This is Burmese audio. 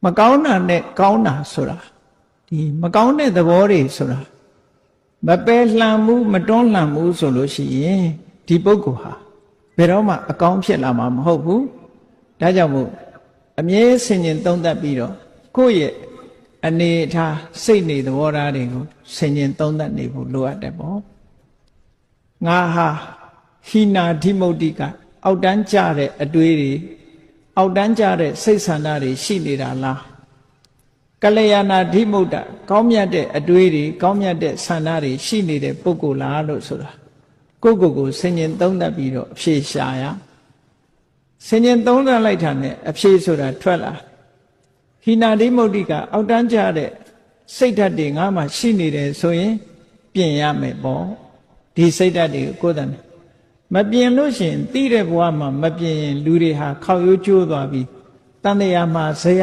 မကောင်းတာနဲ့ကောင်းတာဆိုတာဒီမကောင်းတဲ့သဘောတွေဆိုတာမပယ်လှန်မှုမတွန်းလှန်မှုဆိုလို့ရှိရင်ဒီပုဂ္ဂိုလ်ဟာဘယ်တော့မှအကောင်းဖြစ်လာမှာမဟုတ်ဘူးဒါကြောင့်မို့အမြဲဆင်ခြင်သုံးသပ်ပြီးတော့ကိုယ့်ရဲ့အနေထားစိတ်နေသဘောထားတွေကိုဆင်ခြင်သုံးသပ်နေဖို့လိုအပ်တယ်ပေါ့ငါဟာဟိနာဓိမုတ်တိကအောက်တန်းကြတဲ့အတွေးတွေအောက်တန်းကြတဲ့စိတ်ဆန္ဒတွေရှိနေတာလားကလျာဏဓိမုတ်တကောင်းမြတ်တဲ့အတွေးတွေကောင်းမြတ်တဲ့ဆန္ဒတွေရှိနေတဲ့ပုဂ္ဂိုလ်လားလို့ဆိုတာကိုယ့်ကိုယ်ဆင်ခြင်သုံးသပ်ပြီးတော့အဖြေရှာရဆင်ခြင်သုံးသပ်လိုက်တာနဲ့အဖြေဆိုတာထွက်လာဟိနာဓိမုတ်တိကအောက်တန်းကြတဲ့စိတ်ဓာတ်တွေငါမှရှိနေတယ်ဆိုရင်ပြင်ရမယ်ပေါ့ဒီစိတ်ဓာတ်တွေကိုယ်တိုင်မပြင်လို့ရှိရင်သိတဲ့ဘဝမှာမပြင်ရင်လူတွေဟာခောက်ရိုးကျိုးသွားပြီးတန်တရားမှာဇယိုက်